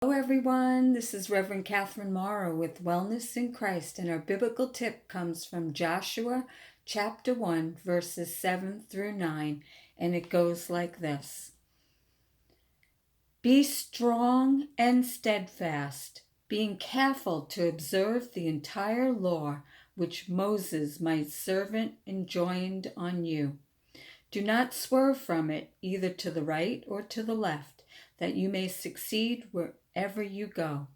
Hello, everyone. This is Reverend Catherine Morrow with Wellness in Christ, and our biblical tip comes from Joshua chapter 1, verses 7 through 9, and it goes like this: Be strong and steadfast, being careful to observe the entire law which Moses, my servant, enjoined on you. Do not swerve from it, either to the right or to the left, that you may succeed wherever you go.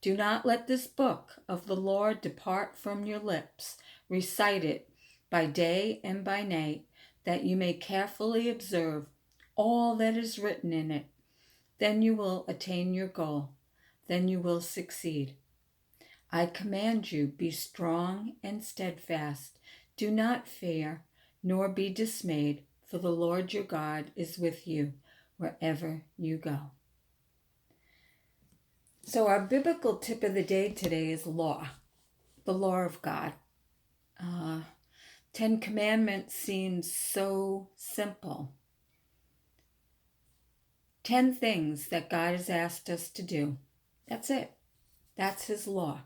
Do not let this book of the law depart from your lips. Recite it by day and by night, that you may carefully observe all that is written in it. Then you will attain your goal. Then you will succeed. I command you, be strong and steadfast. Do not fear, nor be dismayed, for the Lord your God is with you wherever you go. So our biblical tip of the day today is law, the law of God. 10 Commandments seems so simple. 10 things that God has asked us to do. That's it. That's His law.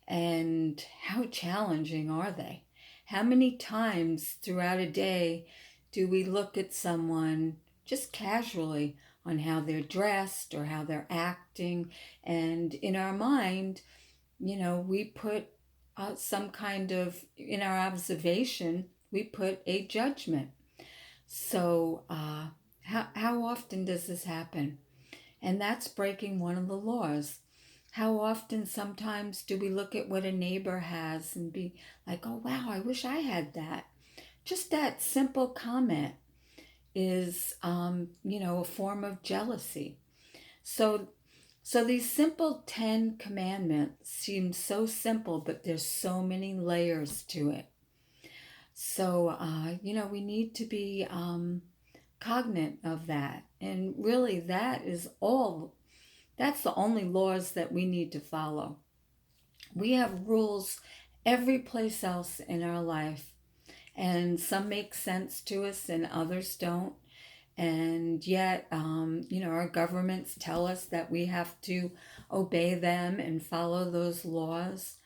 And how challenging are they? How many times throughout a day do we look at someone just casually on how they're dressed or how they're acting, and in our mind, we put some kind of, in our observation, we put a judgment. So how often does this happen? And that's breaking one of the laws. How often sometimes do we look at what a neighbor has and be like, oh, wow, I wish I had that. Just that simple comment is, a form of jealousy. So these simple 10 commandments seem so simple, but there's so many layers to it. So, we need to be cognizant of that. And really, that's the only laws that we need to follow. We have rules every place else in our life, and some make sense to us and others don't. And yet, our governments tell us that we have to obey them and follow those laws.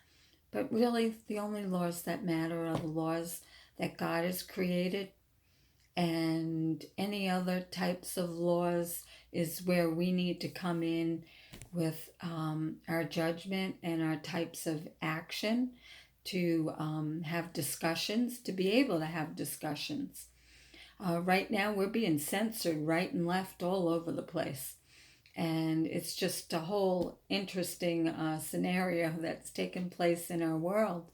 But really, the only laws that matter are the laws that God has created, and any other types of laws is where we need to come in with our judgment and our types of action to have discussions, to be able to have discussions. Right now, we're being censored right and left all over the place. And it's just a whole interesting scenario that's taken place in our world.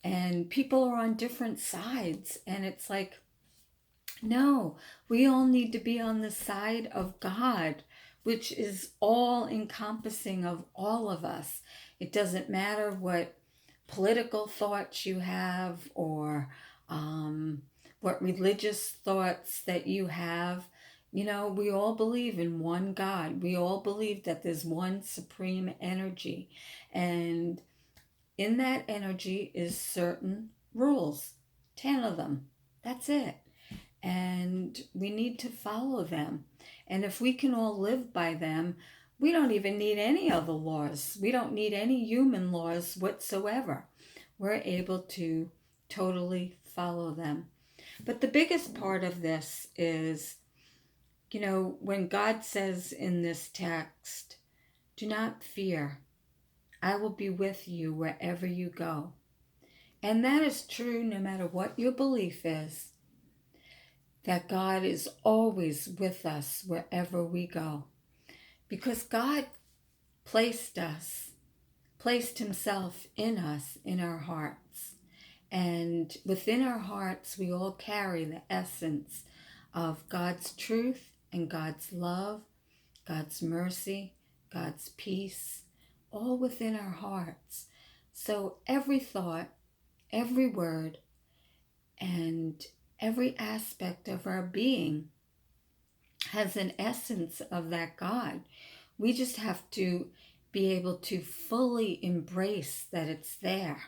And people are on different sides. And it's like, no, we all need to be on the side of God, which is all encompassing of all of us. It doesn't matter what political thoughts you have or what religious thoughts that you have. We all believe in one God. We all believe that there's one supreme energy. And in that energy is certain rules, 10 of them. That's it. And we need to follow them. And if we can all live by them, we don't even need any other laws. We don't need any human laws whatsoever. We're able to totally follow them. But the biggest part of this is, when God says in this text, do not fear, I will be with you wherever you go. And that is true no matter what your belief is, that God is always with us wherever we go. Because God placed Himself in us, in our hearts. And within our hearts, we all carry the essence of God's truth and God's love, God's mercy, God's peace, all within our hearts. So every thought, every word, and every aspect of our being has an essence of that God. We just have to be able to fully embrace that it's there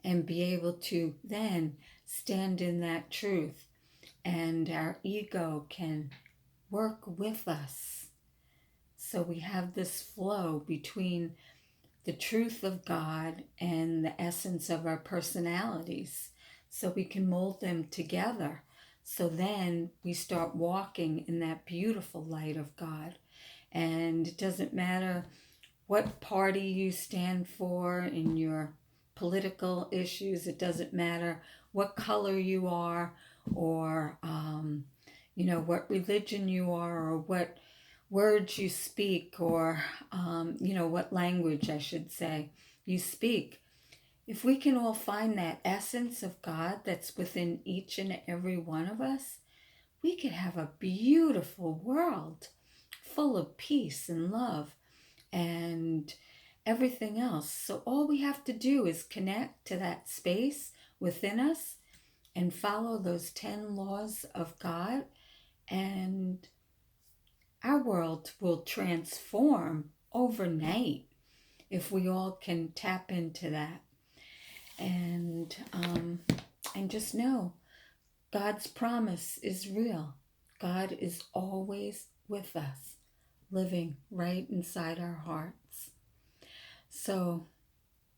and be able to then stand in that truth. And our ego can work with us. So we have this flow between the truth of God and the essence of our personalities, so we can mold them together. So then we start walking in that beautiful light of God. And it doesn't matter what party you stand for in your political issues, it doesn't matter what color you are, or what religion you are, or what words you speak, or what language, I should say, you speak. If we can all find that essence of God that's within each and every one of us, we could have a beautiful world full of peace and love and everything else. So all we have to do is connect to that space within us and follow those 10 laws of God, and our world will transform overnight if we all can tap into that. And just know God's promise is real. God is always with us, living right inside our hearts. So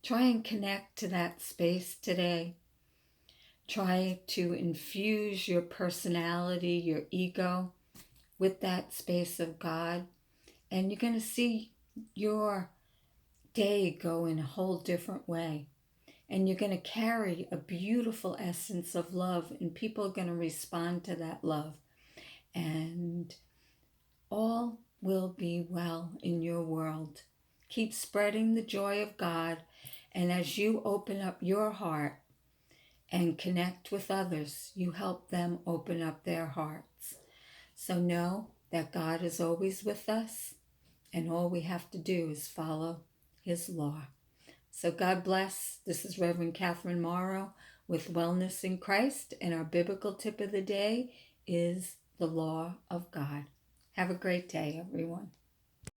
try and connect to that space today. Try to infuse your personality, your ego, with that space of God, and you're going to see your day go in a whole different way. And you're going to carry a beautiful essence of love, and people are going to respond to that love. And all will be well in your world. Keep spreading the joy of God. And as you open up your heart and connect with others, you help them open up their hearts. So know that God is always with us, and all we have to do is follow His law. So God bless. This is Reverend Catherine Morrow with Wellness in Christ, and our biblical tip of the day is the law of God. Have a great day, everyone.